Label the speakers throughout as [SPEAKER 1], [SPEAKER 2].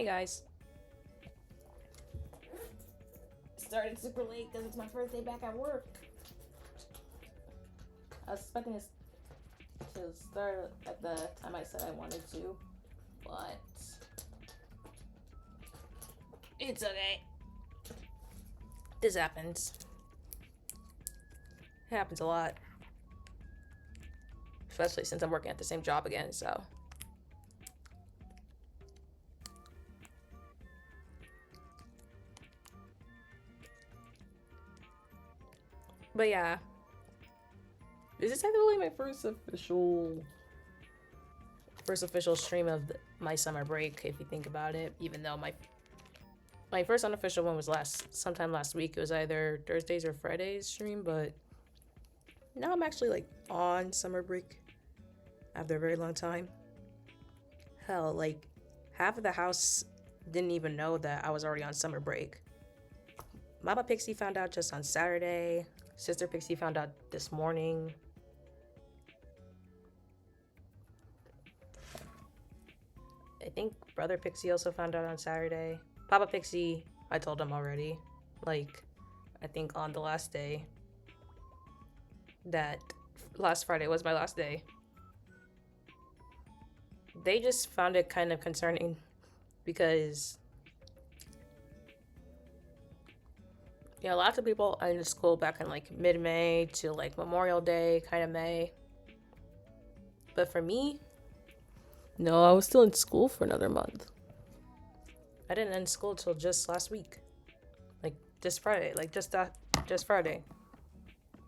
[SPEAKER 1] Hey guys. Started super late because it's my first day back at work. I was expecting this to start at the time I said I wanted to, but it's okay. This happens. It happens a lot. Especially since I'm working at the same job again, so. But yeah. This is actually my first official stream of my summer break, if you think about it. Even though my first unofficial one was sometime last week. It was either Thursdays or Fridays stream, but now I'm actually like on summer break after a very long time. Hell, like half of the house didn't even know that I was already on summer break. Mama Pixie found out just on Saturday. Sister Pixie found out this morning. I think Brother Pixie also found out on Saturday. Papa Pixie, I told him already. Like, I think on the last day. That last Friday was my last day. They just found it kind of concerning because lots of people ended school back in like mid-May to like Memorial Day, kind of May. But for me, no, I was still in school for another month. I didn't end school till just last week. Like just Friday, just Friday.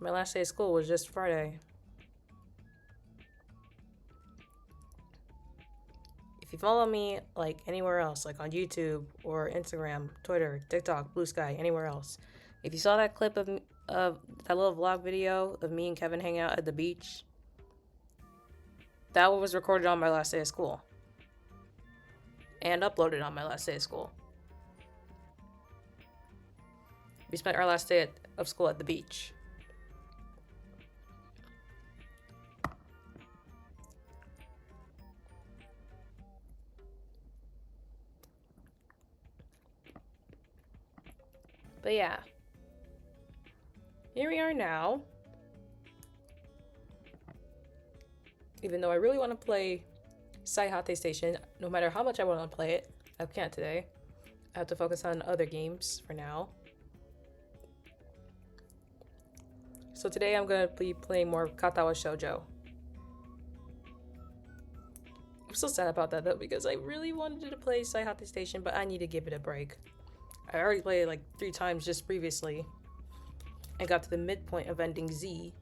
[SPEAKER 1] My last day of school was just Friday. If you follow me like anywhere else, like on YouTube or Instagram, Twitter, TikTok, Blue Sky, anywhere else, if you saw that clip of that little vlog video of me and Kevin hanging out at the beach, that was recorded on my last day of school and uploaded on my last day of school. We spent our last day of school at the beach. But yeah, here we are now. Even though I really want to play Saihate Station, no matter how much I want to play it, I can't today. I have to focus on other games for now. So today I'm going to be playing more Katawa Shoujo. I'm so sad about that though, because I really wanted to play Saihate Station, but I need to give it a break. I already played it like 3 times just previously and got to the midpoint of ending Z.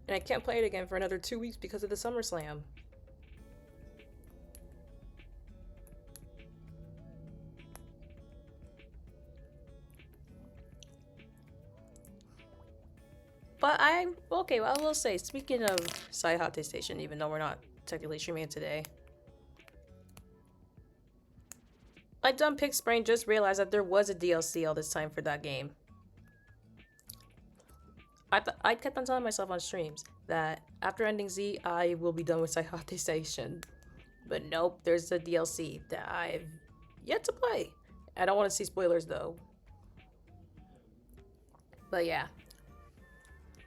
[SPEAKER 1] And I can't play it again for another 2 weeks because of the SummerSlam. But I will say, speaking of Saihate Station, even though we're not technically streaming it today, my dumb pig's brain just realized that there was a DLC all this time for that game. I kept on telling myself on streams that after ending Z, I will be done with Saihate Station. But nope, there's a DLC that I've yet to play. I don't want to see spoilers though. But yeah,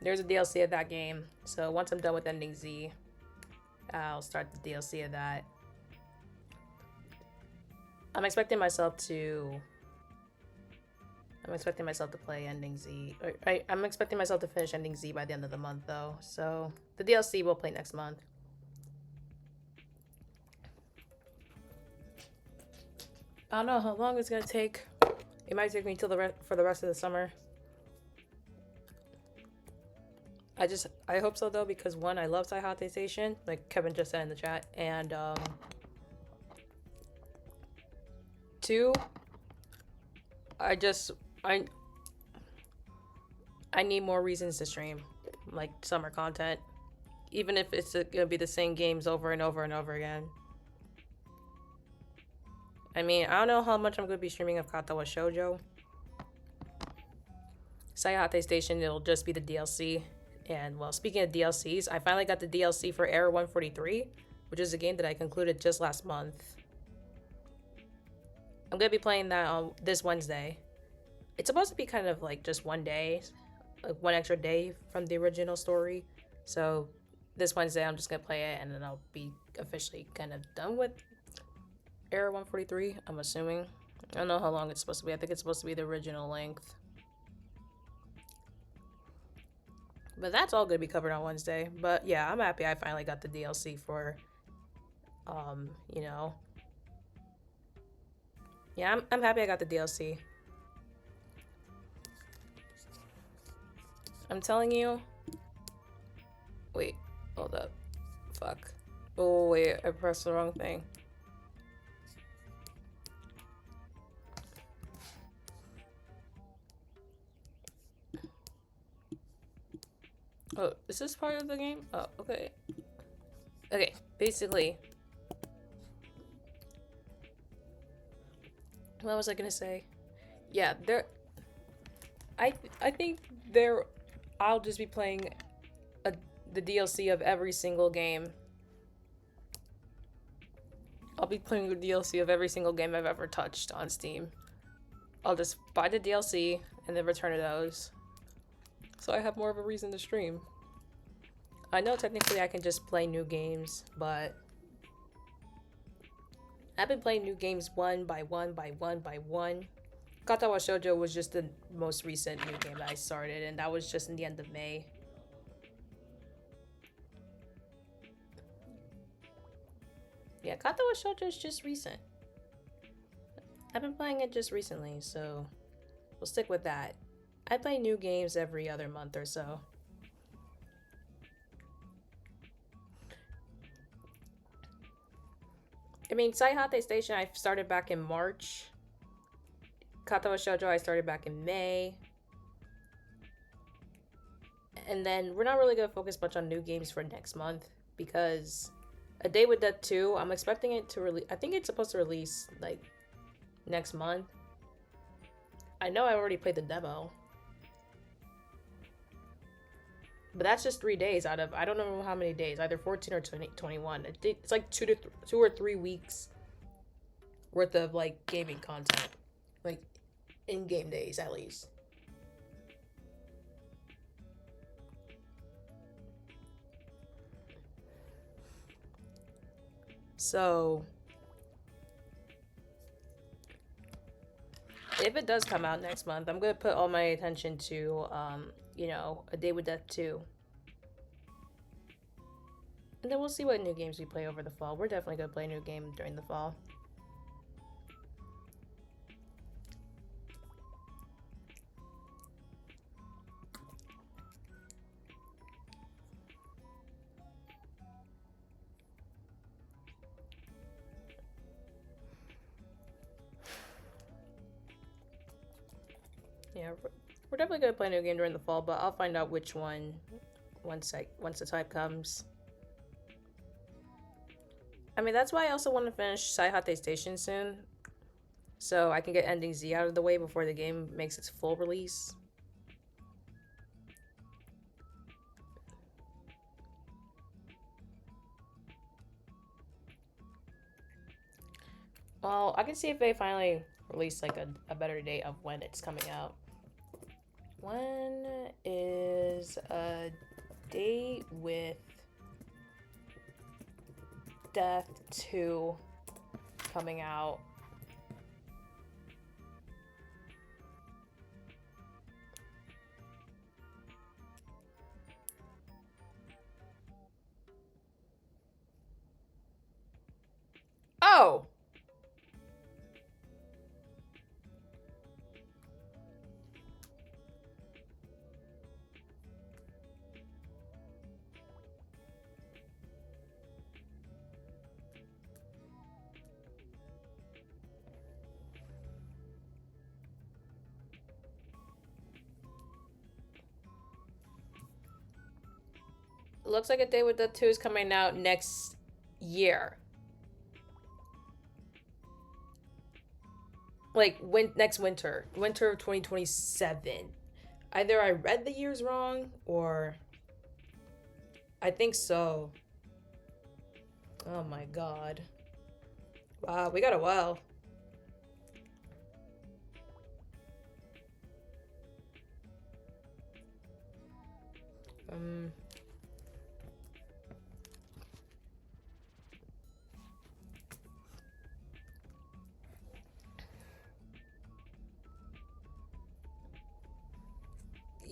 [SPEAKER 1] there's a DLC of that game. So once I'm done with ending Z, I'll start the DLC of that. I'm expecting myself to play ending Z. I'm expecting myself to finish ending Z by the end of the month though. So the DLC we'll play next month. I don't know how long it's gonna take. It might take me till for the rest of the summer. I hope so though, because 1, I love Saihate Station, like Kevin just said in the chat, and 2, I need more reasons to stream, like summer content, even if it's gonna be the same games over and over and over again. I mean, I don't know how much I'm gonna be streaming of Katawa Shoujo. Saihate Station, it'll just be the DLC. And well, speaking of DLCs, I finally got the DLC for Error 143, which is a game that I concluded just last month. I'm gonna be playing that on this Wednesday. It's supposed to be kind of like just one day, like one extra day from the original story. So this Wednesday, I'm just gonna play it, and then I'll be officially kind of done with Era 143. I'm assuming. I don't know how long it's supposed to be. I think it's supposed to be the original length. But that's all gonna be covered on Wednesday. But yeah, I'm happy I finally got the DLC for, you know. Yeah, I'm happy I got the DLC. I'm telling you. Wait, hold up. Fuck. Oh, wait, I pressed the wrong thing. Oh, is this part of the game? Oh, okay. Okay, basically. What was I gonna say? Yeah, I think there. I'll just be playing the DLC of every single game. I'll be playing the DLC of every single game I've ever touched on Steam. I'll just buy the DLC and then return those. So I have more of a reason to stream. I know technically I can just play new games, but I've been playing new games one by one by one by one. Katawa Shoujo was just the most recent new game that I started, and that was just in the end of May. Yeah, Katawa Shoujo is just recent. I've been playing it just recently, so we'll stick with that. I play new games every other month or so. I mean, Saihate Station I started back in March. Katawa Shoujo I started back in May. And then we're not really going to focus much on new games for next month because A Day with Death 2, I'm expecting it to release. I think it's supposed to release like next month. I know I already played the demo. But that's just 3 days out of, I don't know how many days, either 14 or 21. It's like 2 or 3 weeks worth of like gaming content. Like in-game days at least. So if it does come out next month, I'm gonna put all my attention to you know, A Day with Death 2. And then we'll see what new games we play over the fall. We're definitely gonna play a new game during the fall. Yeah, we're definitely gonna play a new game during the fall, but I'll find out which one once the time comes. I mean, that's why I also want to finish Saihate Station soon, so I can get Ending Z out of the way before the game makes its full release. Well, I can see if they finally release like a better date of when it's coming out. When is A Day with Death 2 coming out? Oh! Looks like A Day with Death 2 is coming out next year. Like, next winter. Winter of 2027. Either I read the years wrong, or... I think so. Oh my god. Wow, we got a while. Um.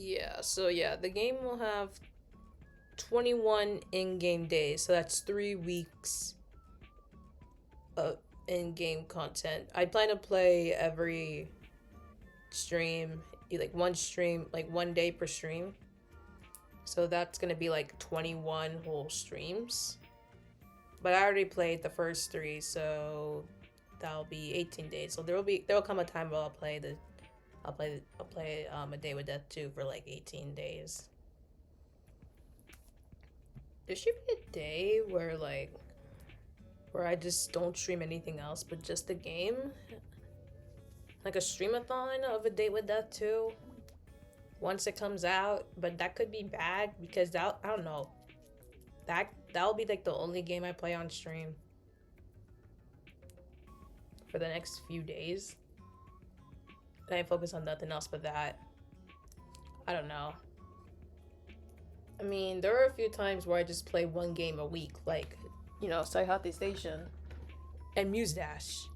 [SPEAKER 1] Yeah, so yeah, the game will have 21 in-game days, so that's 3 weeks of in-game content. I plan to play every stream, like one stream, like 1 day per stream. So that's gonna be like 21 whole streams. But I already played the first 3, so that'll be 18 days. So there'll come a time where I'll play A Day with Death 2 for like 18 days. There should be a day where I just don't stream anything else but just the game. Like a streamathon of A Day with Death 2 once it comes out, but that could be bad because I don't know. That'll be like the only game I play on stream for the next few days. And I focus on nothing else but that. I don't know. I mean, there are a few times where I just play one game a week, like, you know, Saihate Station and Muse Dash.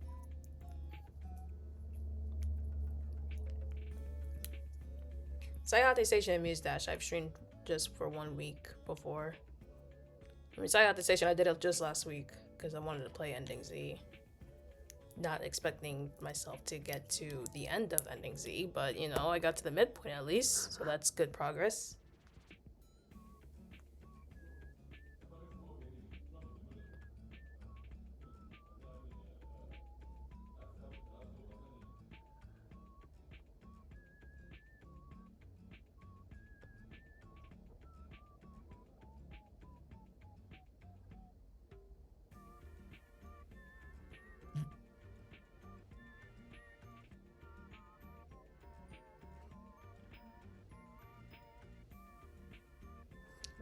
[SPEAKER 1] Saihate Station and Muse Dash I've streamed just for 1 week before. I mean, Saihate Station I did it just last week because I wanted to play Ending Z. Not expecting myself to get to the end of Ending Z, but you know, I got to the midpoint at least, so that's good progress.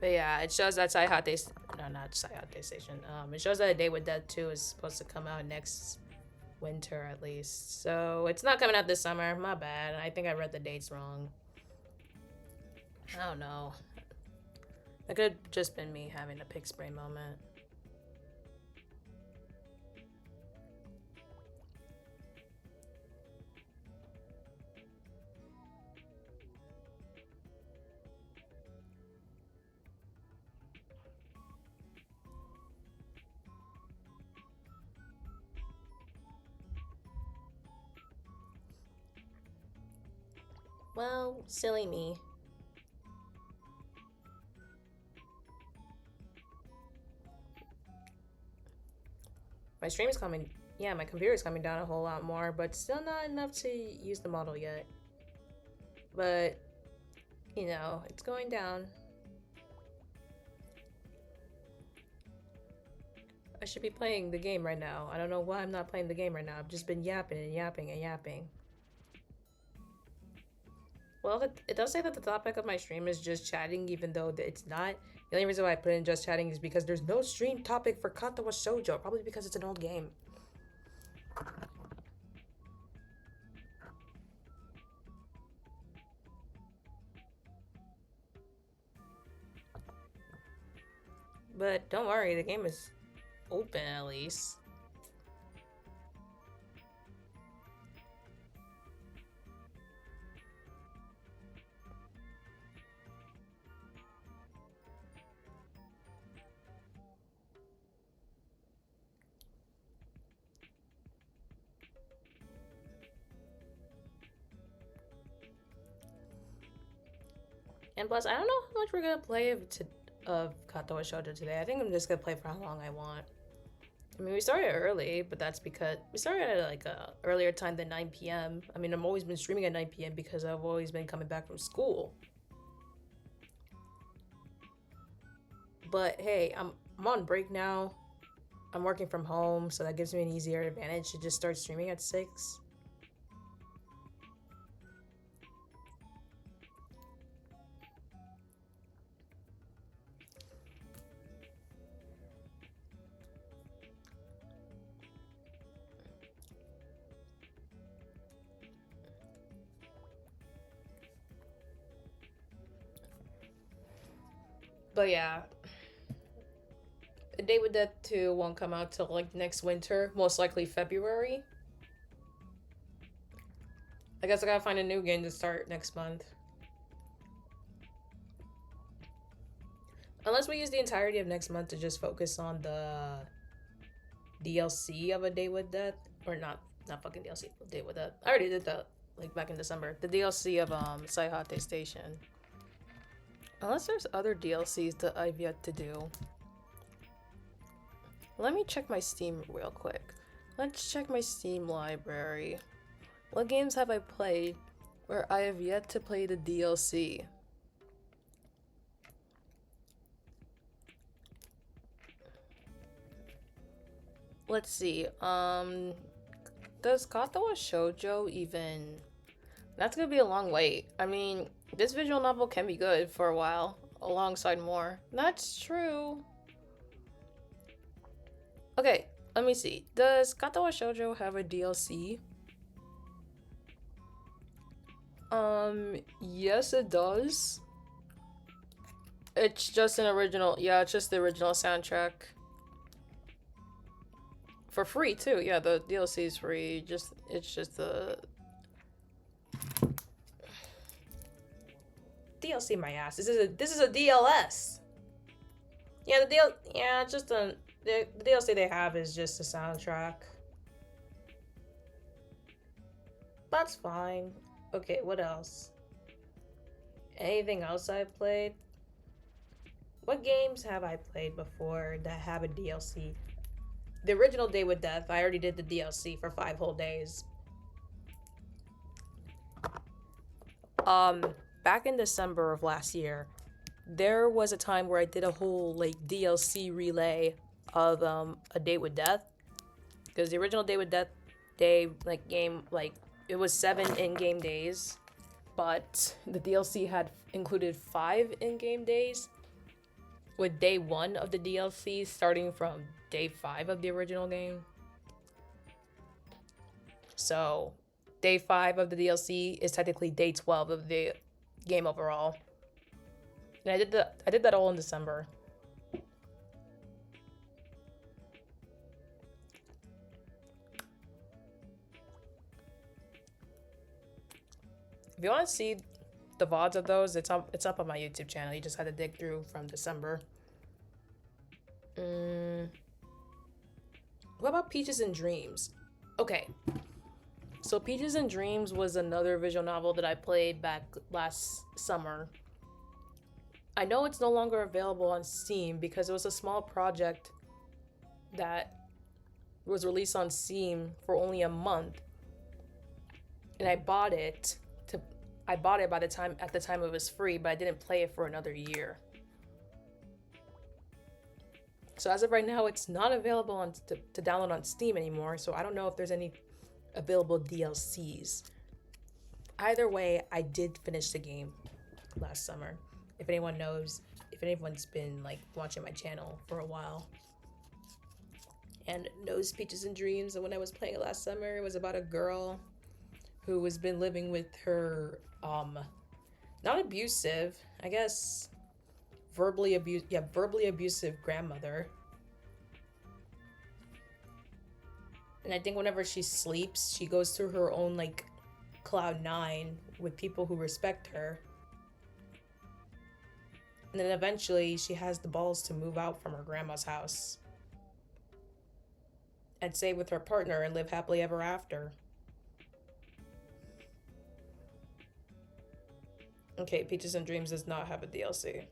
[SPEAKER 1] But yeah, it shows that not Saihate Station. It shows that A Day with Death 2 is supposed to come out next winter at least. So it's not coming out this summer. My bad. I think I read the dates wrong. I don't know. It could have just been me having a pick spray moment. Well, silly me. My stream is coming. Yeah, my computer is coming down a whole lot more, but still not enough to use the model yet. But, you know, it's going down. I should be playing the game right now. I don't know why I'm not playing the game right now. I've just been yapping and yapping and yapping. Well, it does say that the topic of my stream is just chatting, even though it's not. The only reason why I put in just chatting is because there's no stream topic for Katawa Shoujo. Probably because it's an old game. But don't worry, the game is open at least. And plus, I don't know how much we're gonna play of Katawa Shoujo today. I think I'm just gonna play for how long I want. I mean, we started early, but that's because we started at like a earlier time than 9 p.m. I mean, I've always been streaming at 9 p.m. because I've always been coming back from school. But hey, I'm on break now. I'm working from home, so that gives me an easier advantage to just start streaming at 6. But yeah, A Day with Death 2 won't come out till like next winter, most likely February. I guess I gotta find a new game to start next month. Unless we use the entirety of next month to just focus on the DLC of A Day with Death. Or not fucking DLC, A Day with Death. I already did that, like, back in December. The DLC of, Saihate Station. Unless there's other DLCs that I've yet to do. Let me check my Steam real quick. Let's check my Steam library. What games have I played where I have yet to play the DLC? Let's see. Does Katawa Shoujo even... That's gonna be a long wait. I mean, this visual novel can be good for a while, alongside more. That's true. Okay, let me see. Does Katawa Shoujo have a DLC? Yes it does. It's just an original, yeah, it's just the original soundtrack. For free too, yeah, the DLC is free, it's just the... DLC my ass, this is a DLS! Yeah, it's just the DLC they have is just the soundtrack. That's fine. Okay, what else? Anything else I've played? What games have I played before that have a DLC? The original Day with Death, I already did the DLC for 5 whole days. Back in December of last year, there was a time where I did a whole, like, DLC relay of, A Day with Death. Because the original Day with Death day, like, game, like, it was 7 in-game days. But the DLC had included 5 in-game days. With day 1 of the DLC starting from day 5 of the original game. So, day 5 of the DLC is technically day 12 of the game overall. And I did that all in December. If you want to see the VODs of those, it's up on my YouTube channel. You just had to dig through from December. What about Peaches and Dreams? Okay. So Peaches and Dreams was another visual novel that I played back last summer. I know it's no longer available on Steam because it was a small project that was released on Steam for only a month. And I bought it at the time it was free, but I didn't play it for another year. So as of right now, it's not available to download on Steam anymore, so I don't know if there's any available DLCs. Either way, I did finish the game last summer. If anyone knows, if anyone's been like watching my channel for a while and knows Peaches and Dreams, and when I was playing it last summer, it was about a girl who has been living with her not abusive, I guess verbally abusive grandmother. And I think whenever she sleeps, she goes through her own like cloud 9 with people who respect her. And then eventually she has the balls to move out from her grandma's house and stay with her partner and live happily ever after. Okay, Peaches and Dreams does not have a DLC.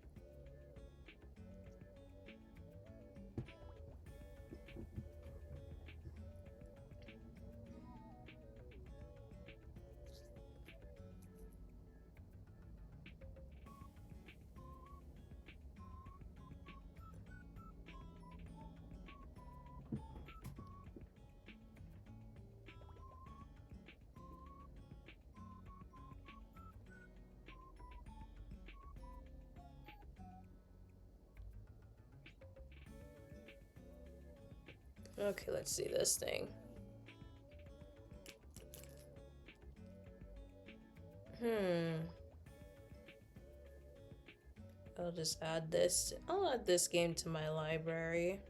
[SPEAKER 1] Okay, let's see this thing. I'll just add this. I'll add this game to my library.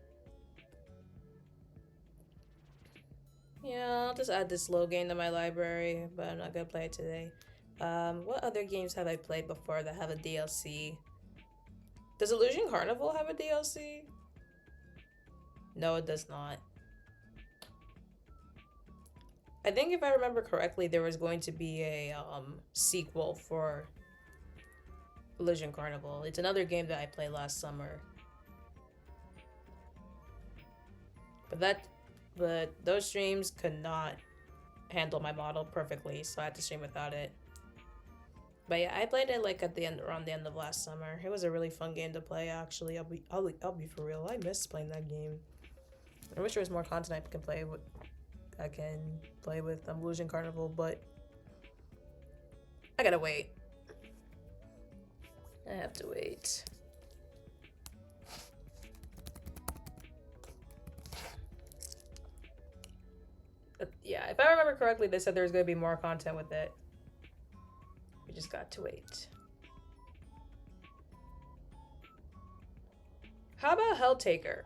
[SPEAKER 1] Yeah, I'll just add this low game to my library, but I'm not gonna play it today. What other games have I played before that have a DLC? Does Illusion Carnival have a DLC? No, it does not. I think if I remember correctly, there was going to be a sequel for Illusion Carnival. It's another game that I played last summer. But those streams could not handle my model perfectly, so I had to stream without it. But yeah, I played it like around the end of last summer. It was a really fun game to play. Actually, I'll be for real. I miss playing that game. I wish there was more content I can play with. I can play with Illusion Carnival, but I gotta wait. I have to wait. But yeah, if I remember correctly, they said there was gonna be more content with it. We just got to wait. How about Helltaker?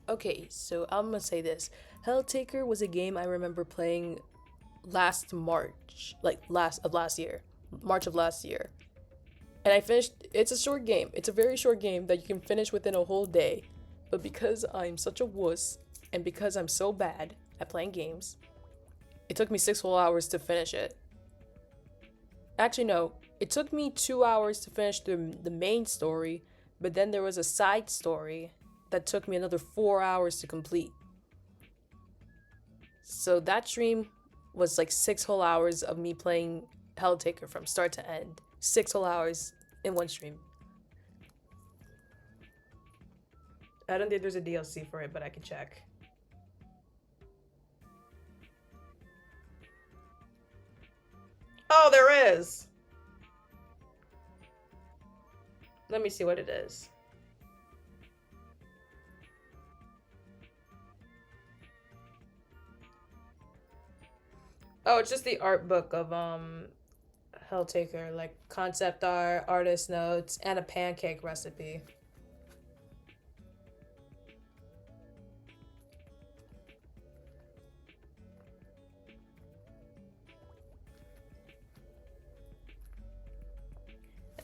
[SPEAKER 1] Okay, so I'm gonna say this. Helltaker was a game I remember playing last March, like March of last year. And I finished, it's a short game. It's a very short game that you can finish within a whole day. But because I'm such a wuss, and because I'm so bad at playing games, it took me 6 whole hours to finish it. Actually, no. It took me 2 hours to finish the main story, but then there was a side story that took me another 4 hours to complete. So that stream was like 6 whole hours of me playing Helltaker from start to end. 6 whole hours in one stream. I don't think there's a DLC for it, but I can check. Oh, there is! Let me see what it is. Oh, it's just the art book of Helltaker, like concept art, artist notes, and a pancake recipe.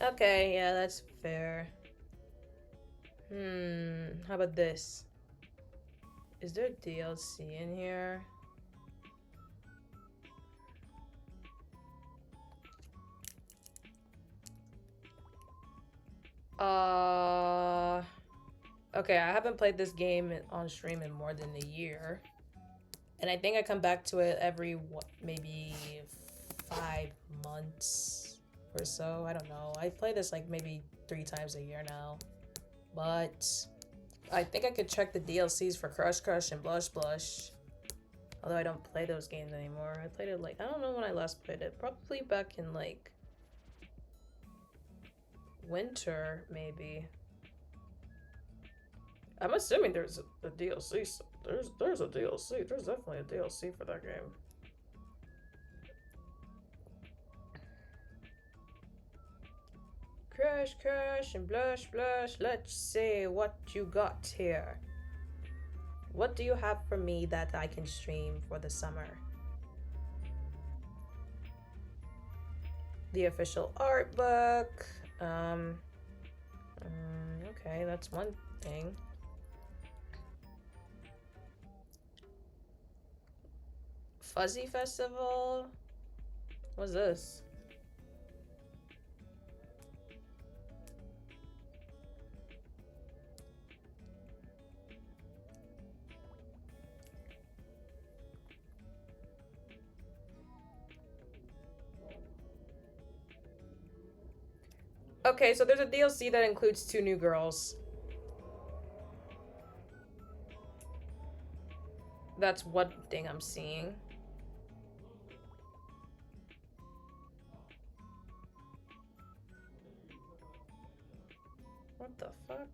[SPEAKER 1] Okay, yeah, that's fair. How about this? Is there DLC in here? Okay, I haven't played this game on stream in more than a year. And I think I come back to it every, maybe 5 months or so. I don't know. I play this like maybe 3 times a year now. But I think I could check the DLCs for Crush Crush and Blush Blush. Although I don't play those games anymore. I played it like, I don't know when I last played it. Probably back in like winter, maybe. I'm assuming there's a DLC. There's a DLC. There's definitely a DLC for that game. Crush, crush, and blush, blush. Let's see what you got here. What do you have for me that I can stream for the summer? The official art book. Okay, that's one thing. Fuzzy Festival? What's this? Okay, so there's a DLC that includes 2 new girls. That's one thing I'm seeing. What the fuck?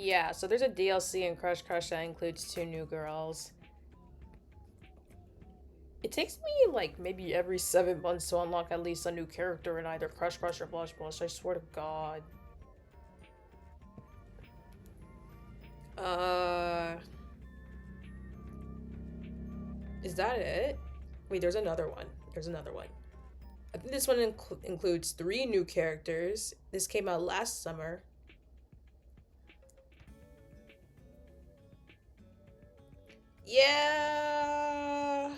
[SPEAKER 1] Yeah, so there's a DLC in Crush Crush that includes 2 new girls. It takes me like maybe every 7 months to unlock at least a new character in either Crush Crush or Blush Blush. I swear to God. Is that it? Wait, there's another one. There's another one. I think this one includes 3 new characters. This came out last summer. Yeah.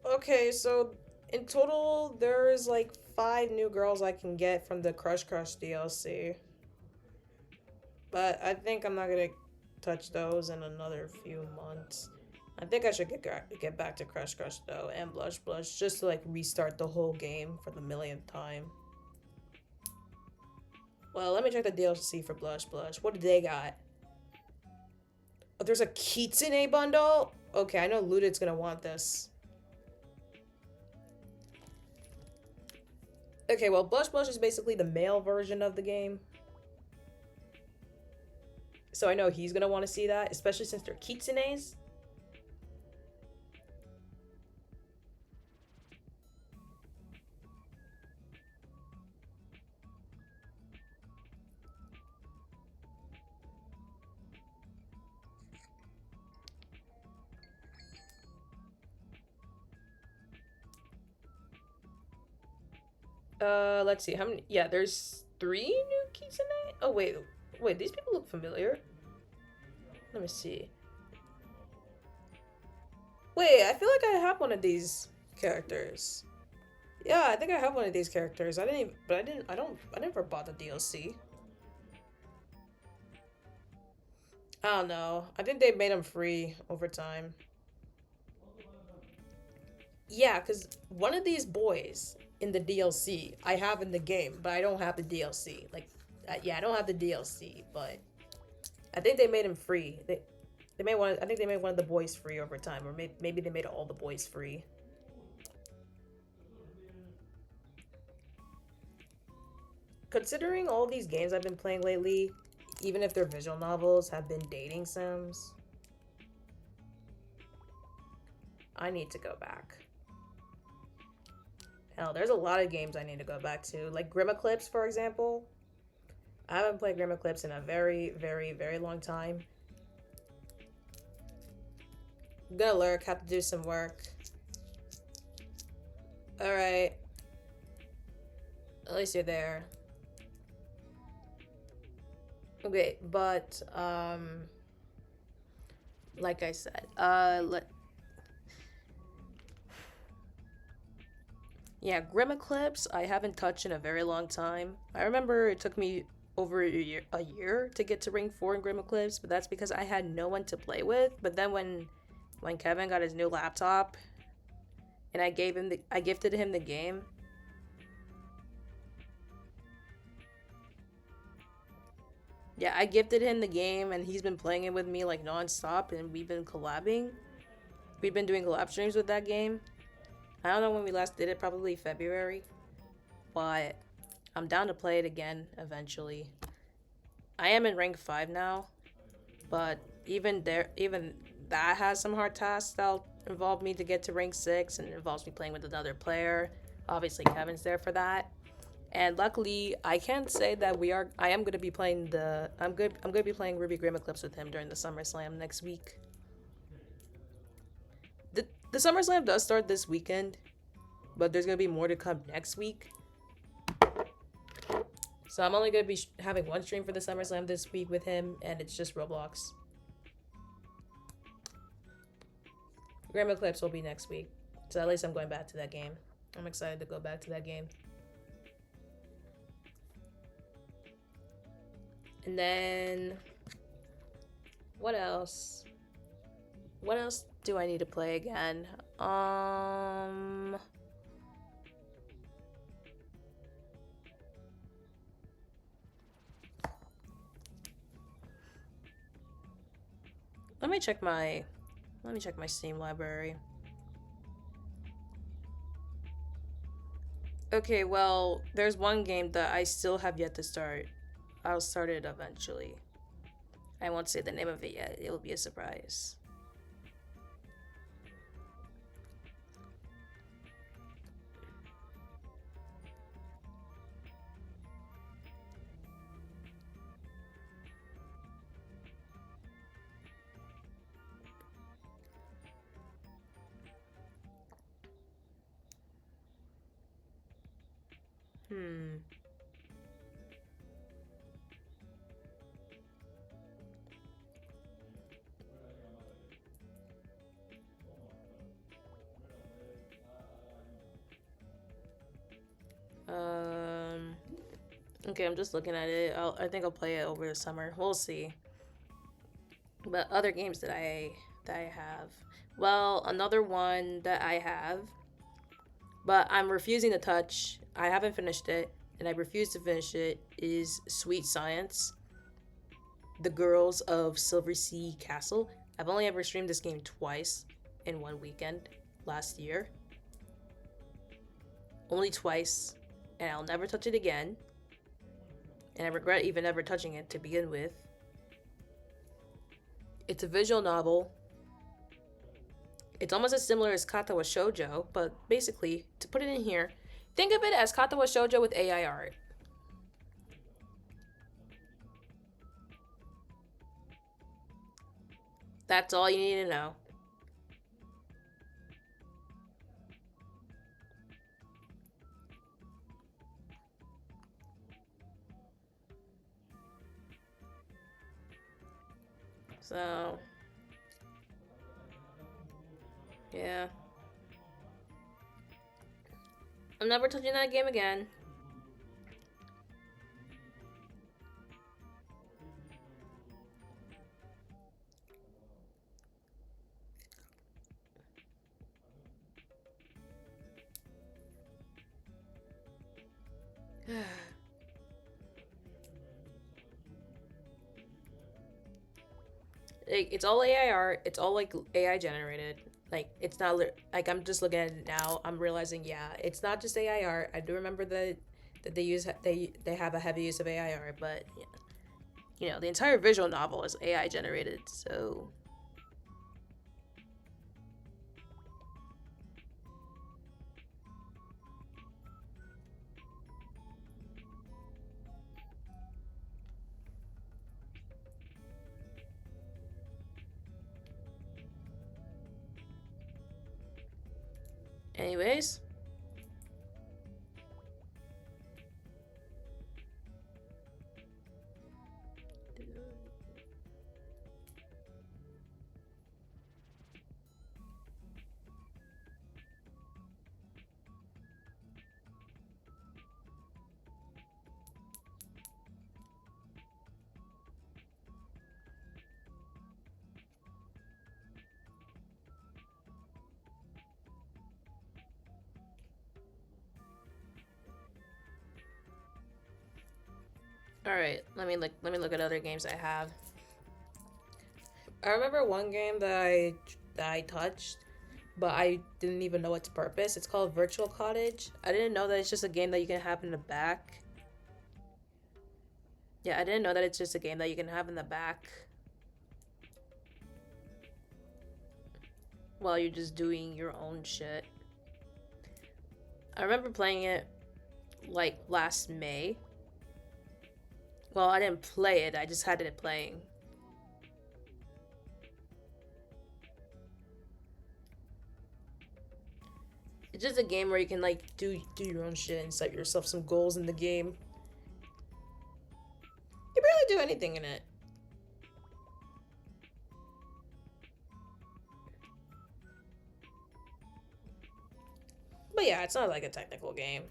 [SPEAKER 1] Okay, so in total, there's like 5 new girls I can get from the Crush Crush DLC. But I think I'm not gonna touch those in another few months. I think I should get back to Crush Crush though, and Blush Blush, just to like restart the whole game for the millionth time. Well, let me check the DLC for Blush Blush. What do they got? Oh, there's a Kitsune bundle? Okay, I know Ludit's gonna want this. Okay, well, Blush Blush is basically the male version of the game. So I know he's gonna want to see that, especially since they're Kitsunes. Let's see, how many? Yeah, there's 3 new Kitsune? Oh, wait, these people look familiar. Let me see. Wait, I feel like I have one of these characters. Yeah, I think I have one of these characters. I never bought the DLC. I don't know. I think they made them free over time. Yeah, because one of these boys in the DLC I have in the game, but I don't have the DLC. Like, yeah, I don't have the DLC, but I think they made him free. They made one. I think they made one of the boys free over time, or maybe they made all the boys free. Considering all these games I've been playing lately, even if they're visual novels, have been dating sims, I need to go back. Hell, there's a lot of games I need to go back to, like Grim-Eclipse, for example. I haven't played Grim-Eclipse in a very, very, very long time. I'm gonna lurk, have to do some work. Alright. At least you're there. Okay, but, like I said, yeah, Grim-Eclipse, I haven't touched in a very long time. I remember it took me over a year to get to Ring 4 in Grim-Eclipse, but that's because I had no one to play with. But then when Kevin got his new laptop, and I gifted him the game. Yeah, I gifted him the game, and he's been playing it with me like non-stop, and we've been collabing. We've been doing collab streams with that game. I don't know when we last did it, probably February. But I'm down to play it again eventually. I am in rank 5 now, but even that has some hard tasks that'll involve me to get to rank 6, and it involves me playing with another player. Obviously, Kevin's there for that. And luckily, I can say that I am going to be playing I'm going to be playing RWBY Grim-Eclipse with him during the SummerSlam next week. The SummerSlam does start this weekend, but there's going to be more to come next week. So I'm only going to be having one stream for the SummerSlam this week with him, and it's just Roblox. Grim-Eclipse will be next week, so at least I'm going back to that game. I'm excited to go back to that game. And then, what else? What else do I need to play again? Let me check my Steam library. Okay, well, there's one game that I still have yet to start. I'll start it eventually. I won't say the name of it yet. It'll be a surprise. Hmm. Um. Okay, I'm just looking at it. I think I'll play it over the summer. We'll see. But other games that I have. Well, another one that I have, but I'm refusing to touch. I haven't finished it, and I refuse to finish it. Is Sweet Science, The Girls of Silver Sea Castle. I've only ever streamed this game twice in one weekend last year. Only twice, and I'll never touch it again. And I regret even ever touching it to begin with. It's a visual novel. It's almost as similar as Katawa Shoujo, but basically, to put it in here, think of it as Katawa Shoujo with AI art. That's all you need to know. So, yeah. I'm never touching that game again. Like, it's all AI art. It's all like AI generated. Like, it's not like I'm just looking at it now. I'm realizing, yeah, it's not just AI art. I do remember that they have a heavy use of AI art, but yeah, the entire visual novel is AI generated. So anyways, all right. Let me look at other games I have. I remember one game that I touched, but I didn't even know its purpose. It's called Virtual Cottage. I didn't know that it's just a game that you can have in the back. Yeah, I didn't know that it's just a game that you can have in the back while you're just doing your own shit. I remember playing it like last May. Well, I didn't play it, I just had it playing. It's just a game where you can like do your own shit and set yourself some goals in the game. You barely do anything in it. But yeah, it's not like a technical game.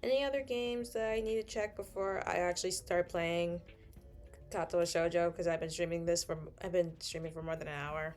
[SPEAKER 1] Any other games that I need to check before I actually start playing Kato Shoujo? Because I've been streaming for more than an hour.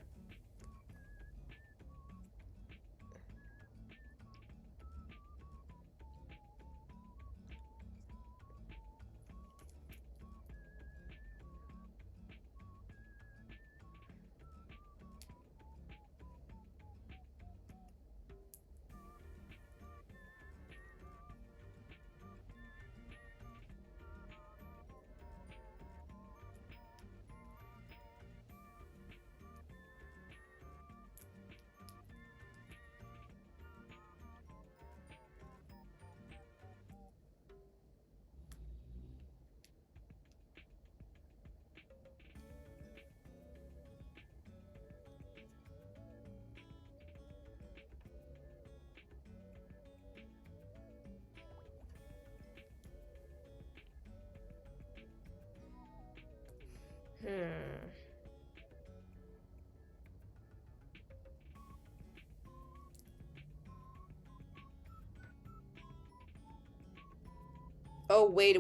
[SPEAKER 1] Oh, wait.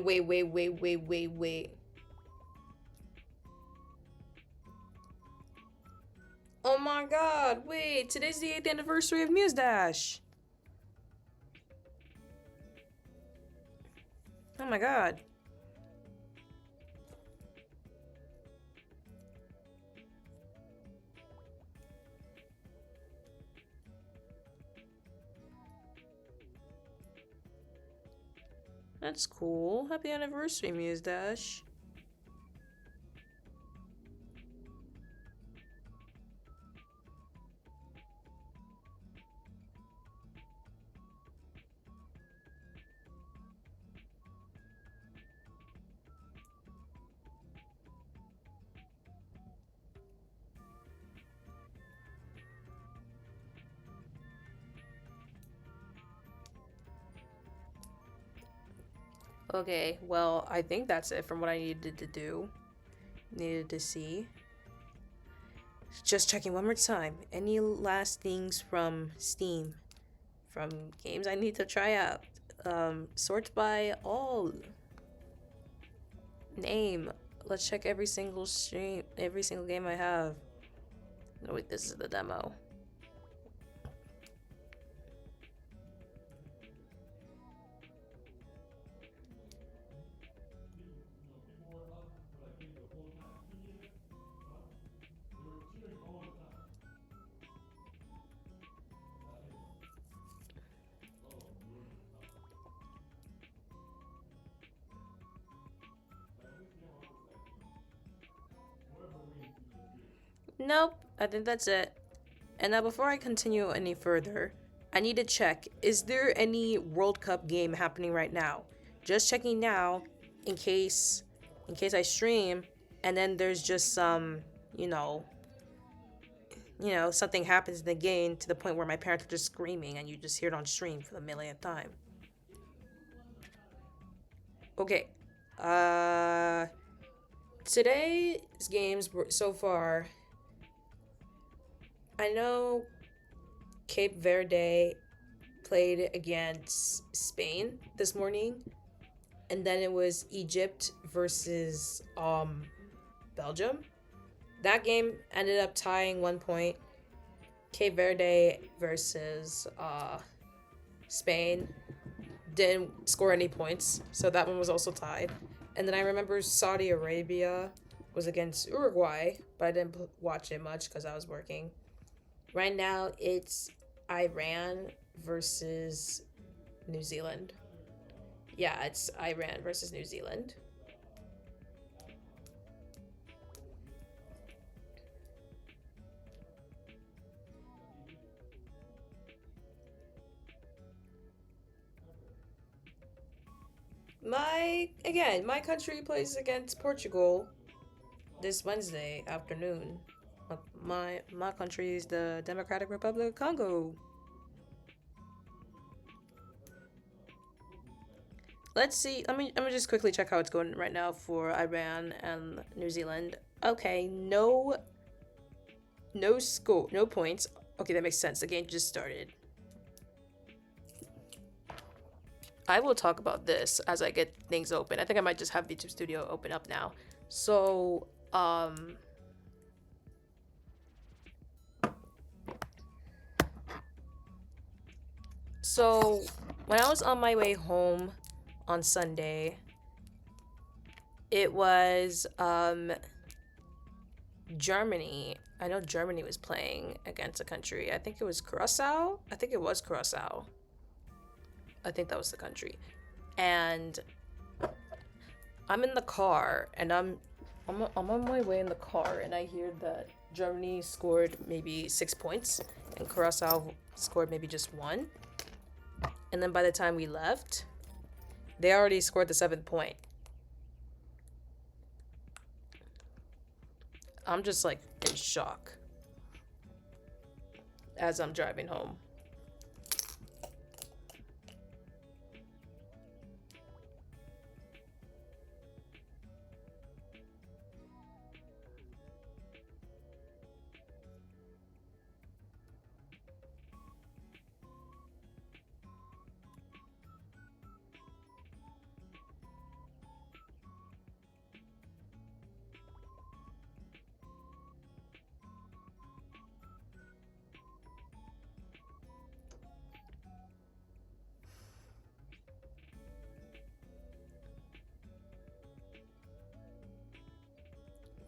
[SPEAKER 1] Oh my god, wait. Today's the 8th anniversary of Muse Dash. Oh my god. That's cool. Happy anniversary, Muse Dash. Okay, well, I think that's it from what I needed to do. Needed to see. Just checking one more time. Any last things from Steam? From games I need to try out? Sort by all. Name. Let's check every single stream, every single game I have. No, wait, this is the demo. Nope, I think that's it. And now before I continue any further, I need to check, is there any World Cup game happening right now? Just checking now in case I stream and then there's just some, something happens in the game to the point where my parents are just screaming and you just hear it on stream for the millionth time. Okay. Today's games were so far, I know Cape Verde played against Spain this morning, and then it was Egypt versus Belgium. That game ended up tying 1 point. Cape Verde versus Spain didn't score any points, so that one was also tied. And then I remember Saudi Arabia was against Uruguay, but I didn't watch it much because I was working. Right now, it's Iran versus New Zealand. Yeah, it's Iran versus New Zealand. My country plays against Portugal this Wednesday afternoon. My country is the Democratic Republic of Congo. Let's see. Let me just quickly check how it's going right now for Iran and New Zealand. Okay, no score, no points. Okay, that makes sense. The game just started. I will talk about this as I get things open. I think I might just have YouTube Studio open up now. So, when I was on my way home on Sunday, it was Germany. I know Germany was playing against a country. I think it was Curacao. I think it was Curacao. I think that was the country. And I'm in the car, and I'm on my way in the car, and I hear that Germany scored maybe 6 points, and Curacao scored maybe just 1. And then by the time we left, they already scored the 7th point. I'm just like in shock as I'm driving home.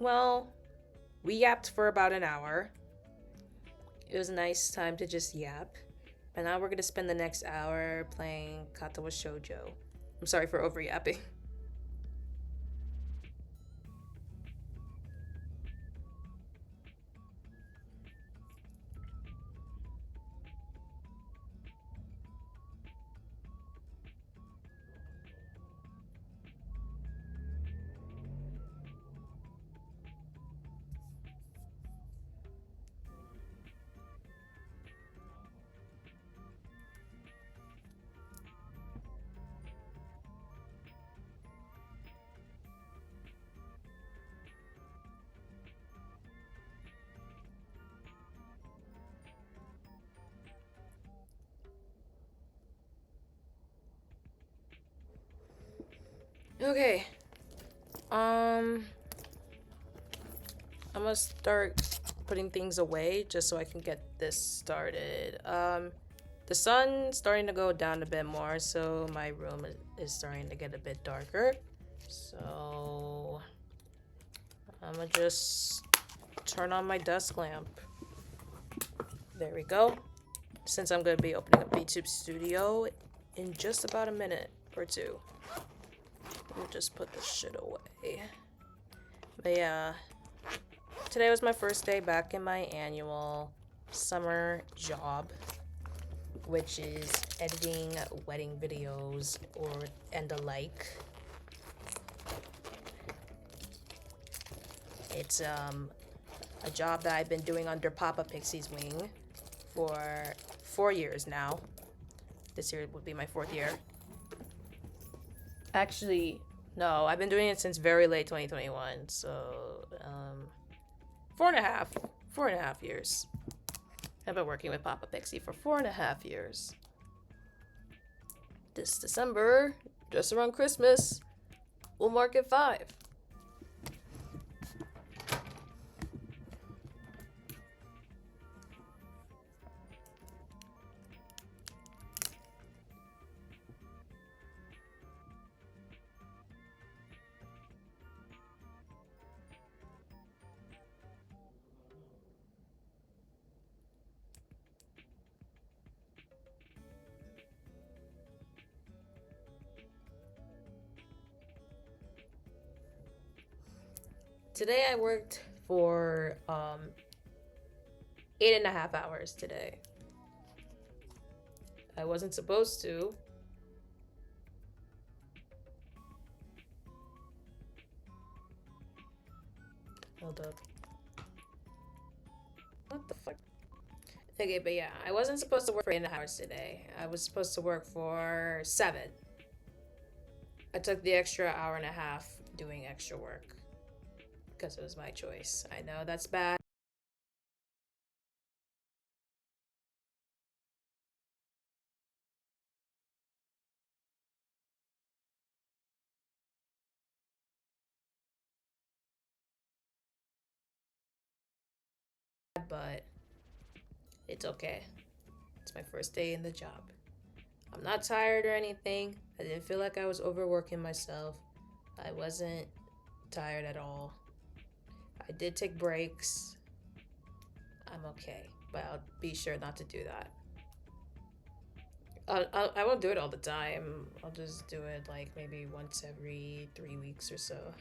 [SPEAKER 1] Well, we yapped for about an hour. It was a nice time to just yap. And now we're gonna spend the next hour playing Katawa Shoujo. I'm sorry for over yapping. Okay. I'm gonna start putting things away just so I can get this started. The sun's starting to go down a bit more, so my room is starting to get a bit darker. So I'm gonna just turn on my desk lamp. There we go. Since I'm gonna be opening up YouTube Studio in just about a minute or two. We'll just put this shit away. But yeah, today was my first day back in my annual summer job, which is editing wedding videos and the like. It's a job that I've been doing under Papa Pixie's wing for 4 years now. This year would be my 4th year. Actually, no, I've been doing it since very late 2021, so 4.5 years. I've been working with Papa Pixie for 4.5 years. This December, just around Christmas, we'll mark it 5. Today I worked for 8.5 hours today. I wasn't supposed to. Hold up. What the fuck? Okay, but yeah, I wasn't supposed to work for 8.5 hours today. I was supposed to work for 7. I took the extra hour and a half doing extra work. Because it was my choice. I know that's bad. But it's okay. It's my first day in the job. I'm not tired or anything. I didn't feel like I was overworking myself. I wasn't tired at all. I did take breaks. I'm okay, but I'll be sure not to do that. I won't do it all the time. I'll just do it like maybe once every 3 weeks or so.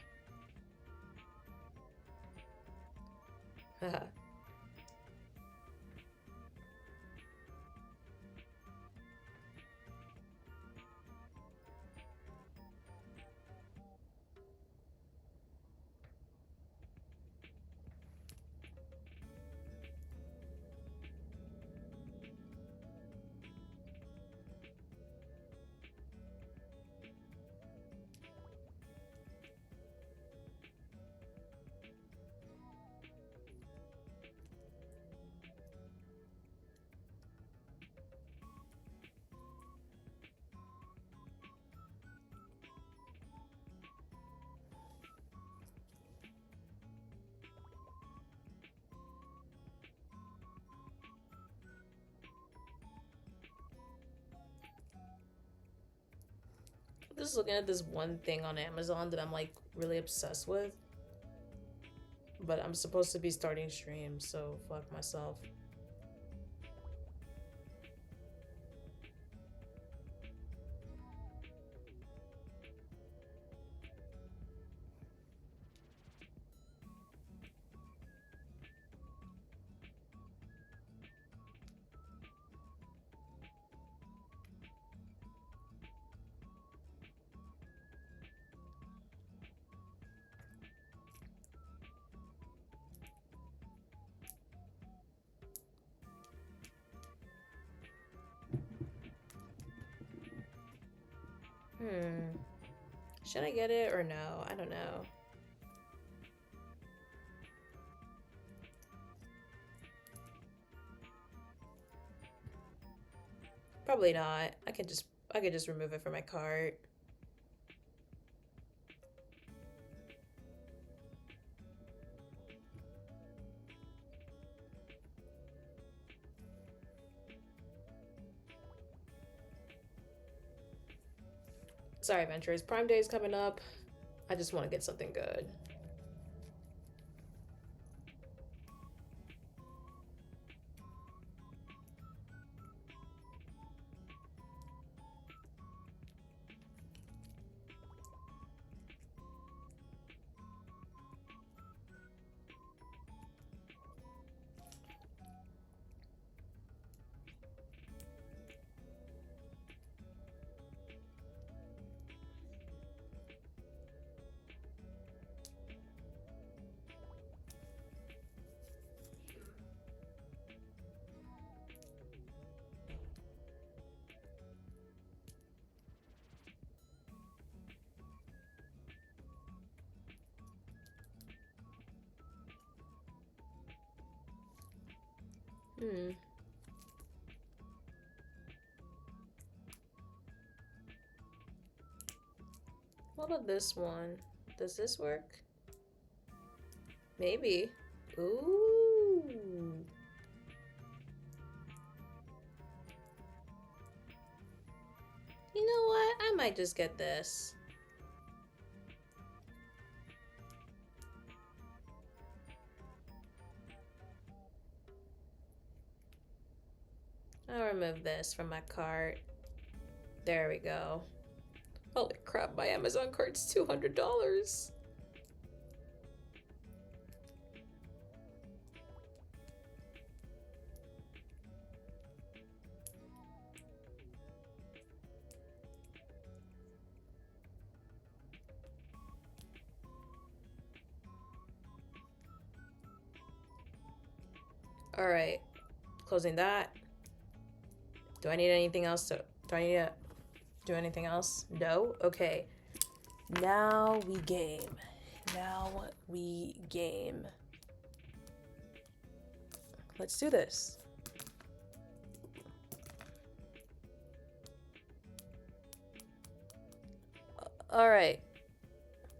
[SPEAKER 1] Just looking at this one thing on Amazon that I'm like really obsessed with. But I'm supposed to be starting streams, so fuck myself. Should I get it or no? I don't know. Probably not. I could just remove it from my cart. Sorry, Adventurers. Prime Day is coming up. I just want to get something good. What about this one? Does this work? Maybe. Ooh. You know what? I might just get this. I'll remove this from my cart. There we go. Holy crap, my Amazon cart's $200. All right, closing that. Do I need anything else to, do I need to do anything else? No? Okay. Now we game. Now we game. Let's do this. All right.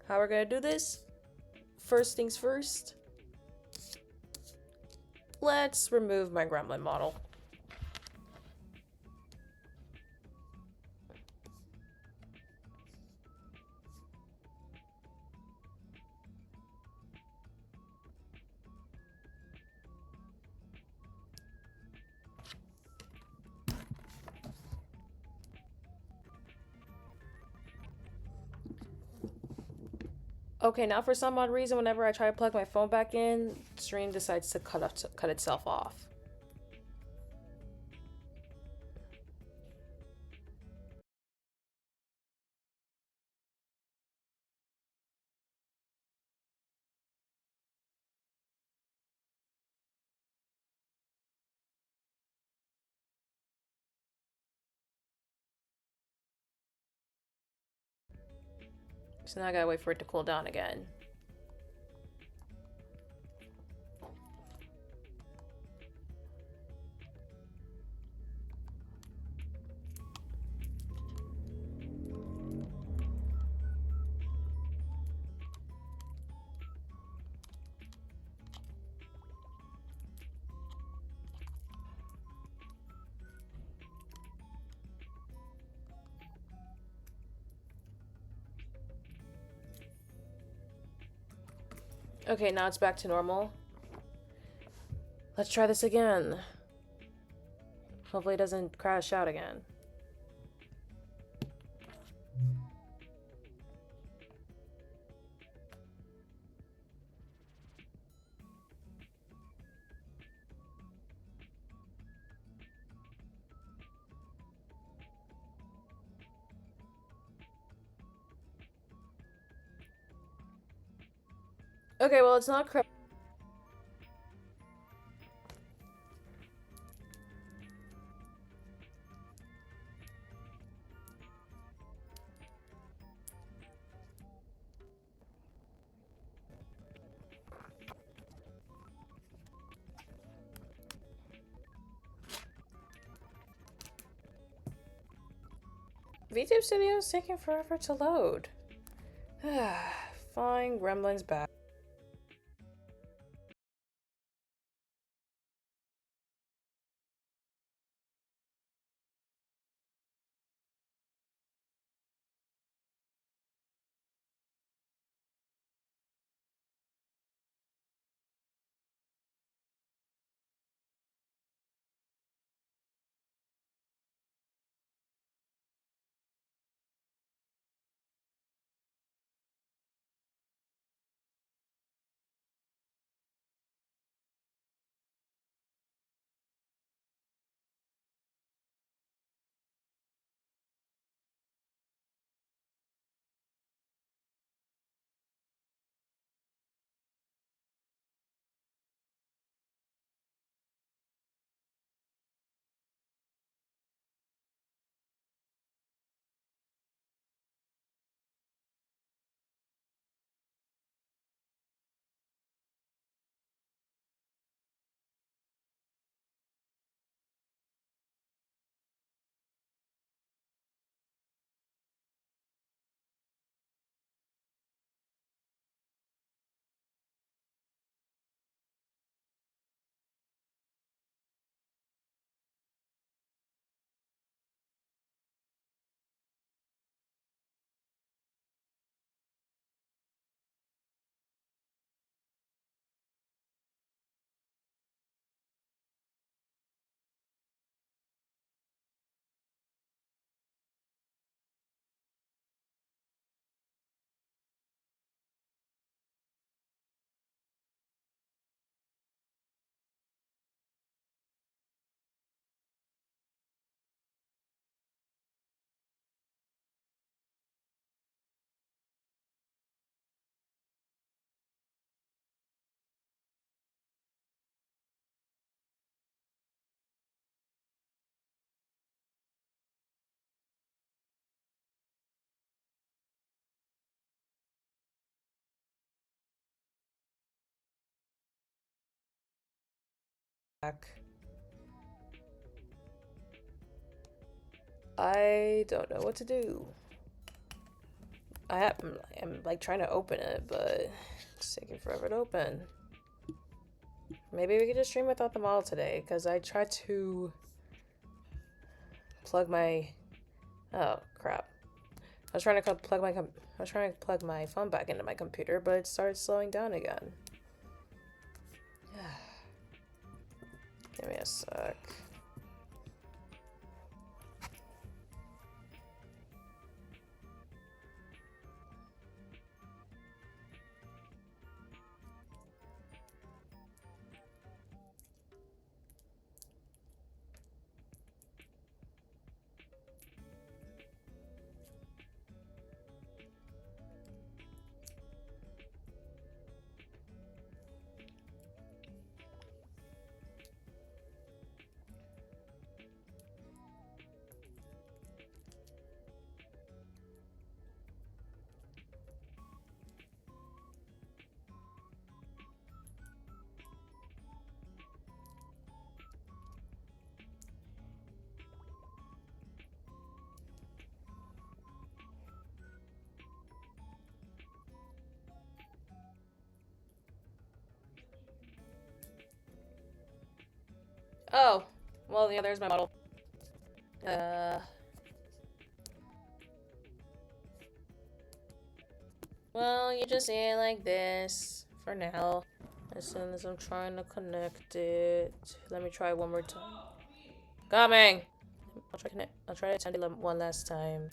[SPEAKER 1] How we're gonna do this? First things first. Let's remove my gremlin model. Okay, now for some odd reason, whenever I try to plug my phone back in, stream decides to cut itself off. So now I gotta wait for it to cool down again. Okay, now it's back to normal. Let's try this again. Hopefully it doesn't crash out again. Okay, well, it's not correct. VTube Studio is taking forever to load. Fine, Gremlin's back. I don't know what to do. I'm like trying to open it, but it's taking forever to open. Maybe we could just stream without them all today, because I tried to plug my... Oh, crap. I was trying to plug my phone back into my computer, but it started slowing down again. Give me a sec. Oh, well, yeah, there's my model. Well, you just say it like this. for now. As soon as I'm trying to connect it. Let me try one more time. Coming! I'll try to attend it one last time.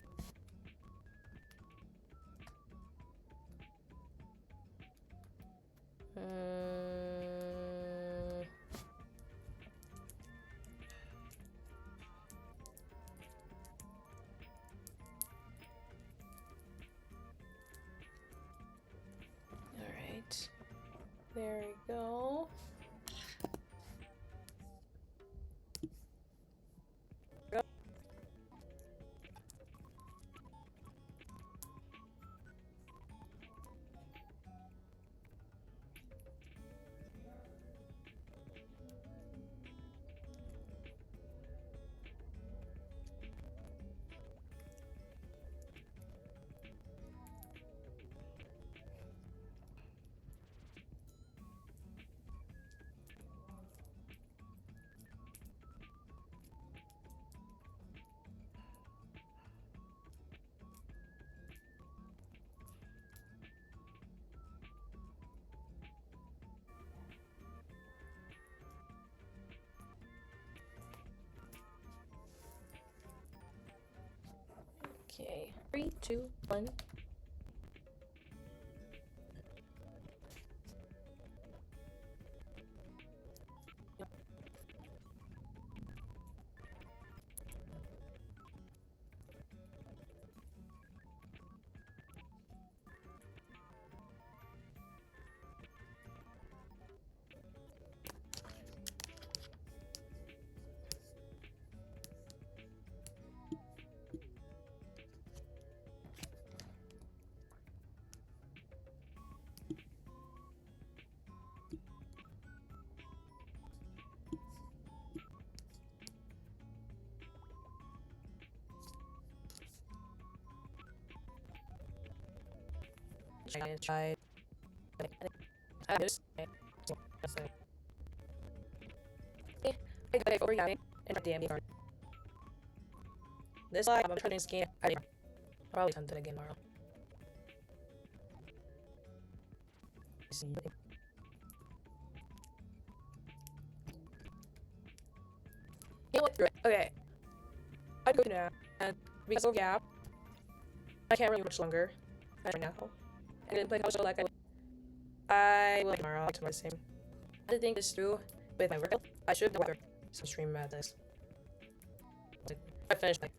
[SPEAKER 1] Alright. There we go. Okay, 3, 2, 1. Try. I just. I got it over here and damn it. This like I'm trying to scan. I'll probably hunt it again tomorrow. Okay. I'd go now. And because of yeah, I can't really much longer. Right now. I didn't play also like I will tomorrow. I'll tomorrow the same. I had to think this through with my workout. I should have some stream at this. I finished like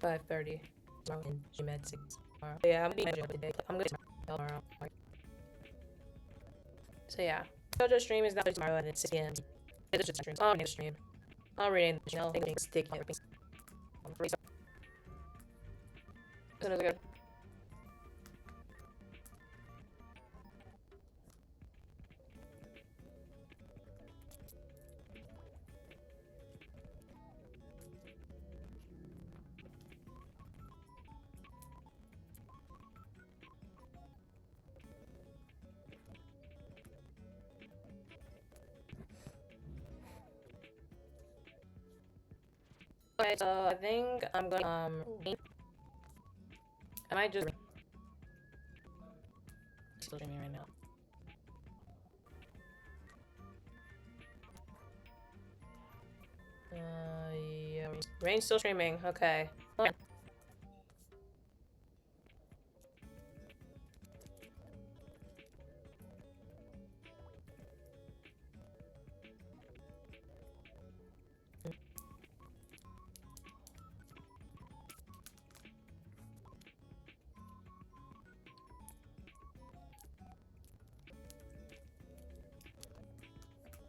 [SPEAKER 1] 5:30 tomorrow and stream at 6 tomorrow. So yeah, I'm gonna be today. I'm gonna tomorrow. So yeah, JoJo stream is now tomorrow at 6 p.m. It's just a stream. I'll rename the stream. I'll rename the channel. Things stick everything. Isn't it good? Okay, so I think I'm gonna I might just still streaming right now. Yeah, Rain's still streaming. Okay.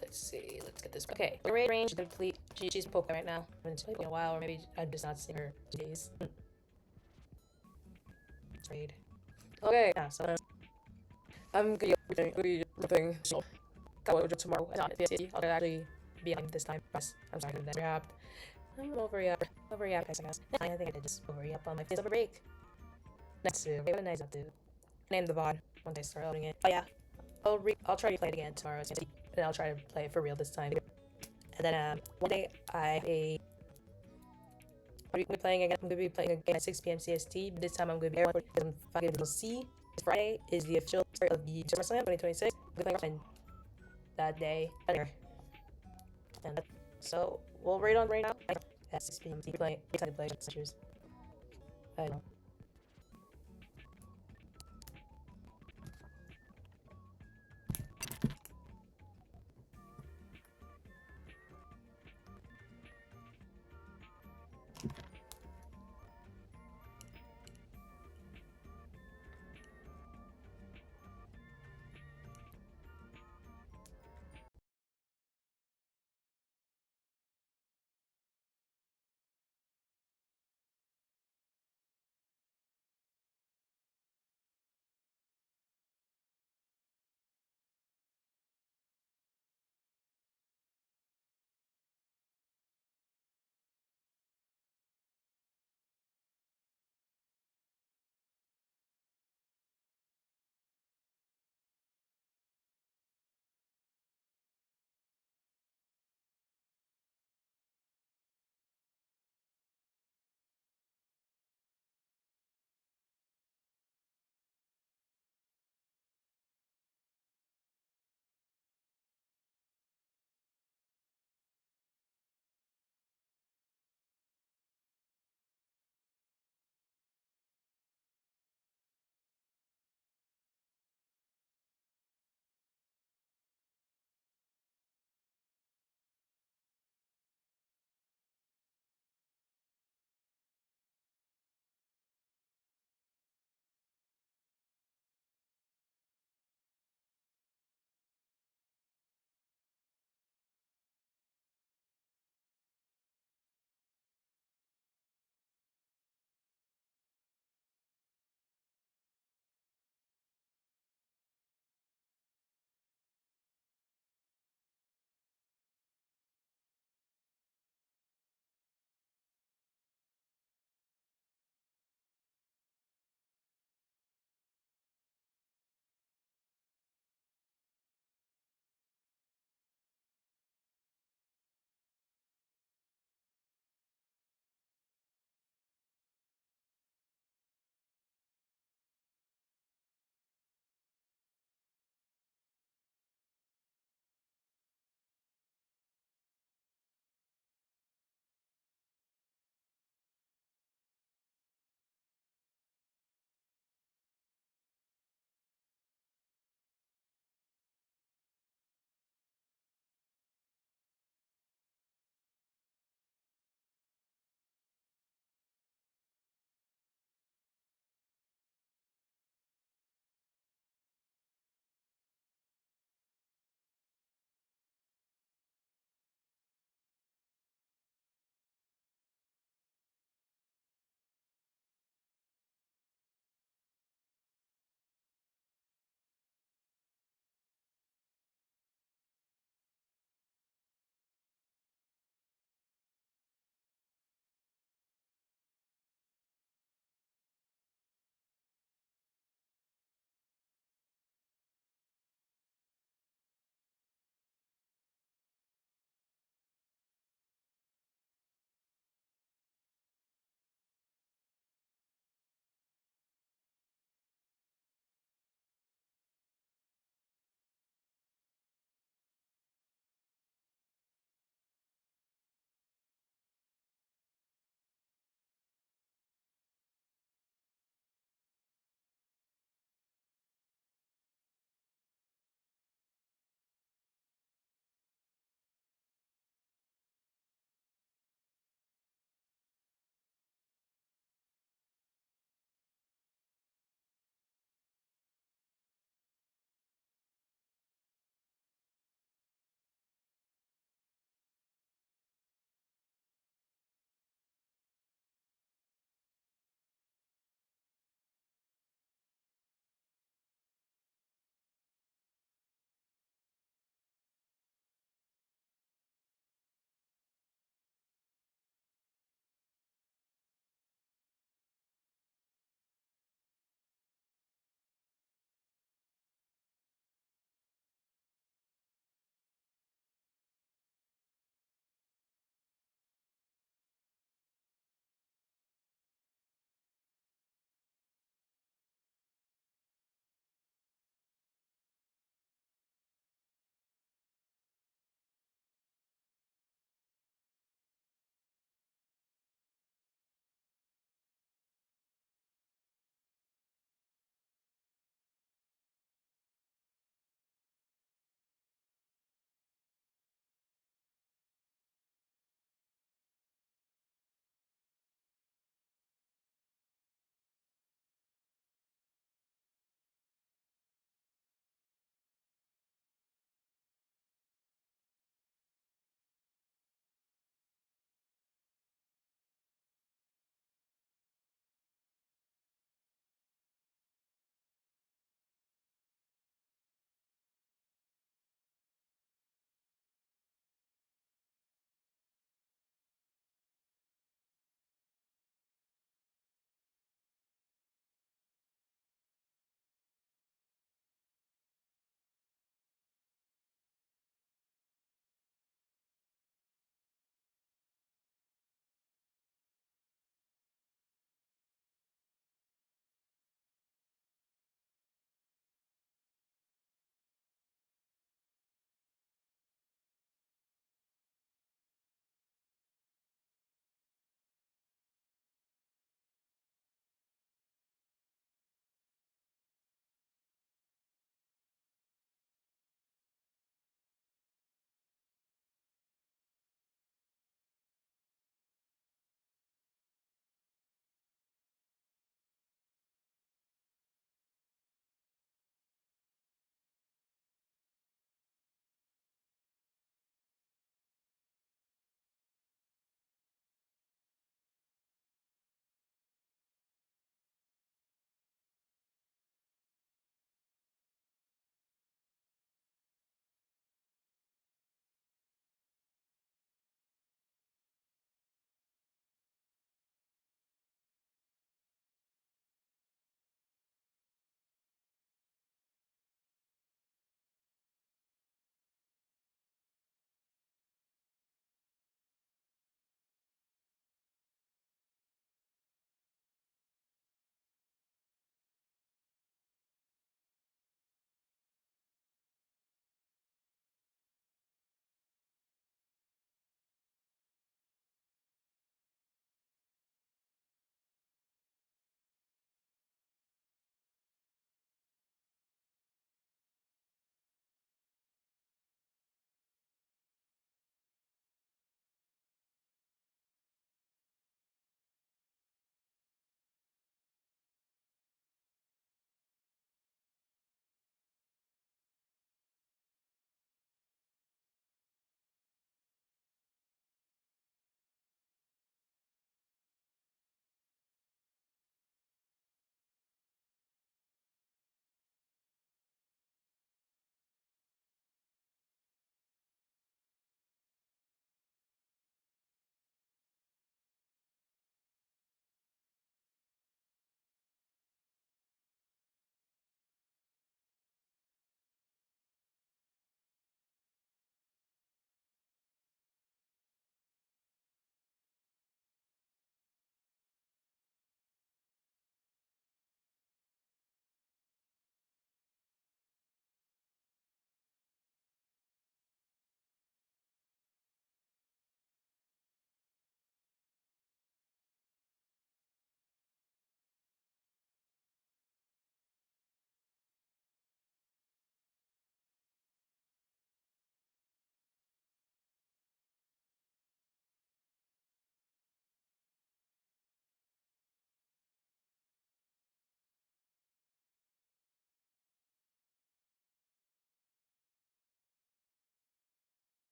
[SPEAKER 1] Let's see. Let's get this. Okay, range complete. She's poking right now. It's been a while, or maybe I'm just not seeing her days. Trade. Okay, yeah. So I'm gonna be ripping. So got what tomorrow. I'll actually be on this time. I'm sorry that happened. I'm overreact, I guess. I think I did just overreact on my face over break. Next to what a nice to name the VOD once I start loading it. Oh yeah, I'll try to play it again tomorrow. And I'll try to play it for real this time. And then one day I'm gonna be playing again. I'm gonna be playing again at 6 p.m. CST. But this time I'm gonna be because I'm fucking C. Friday is the official start of the SummerSlam 2026. playing that day. And so we'll rate on right now. At 6 p.m. Play. I don't know.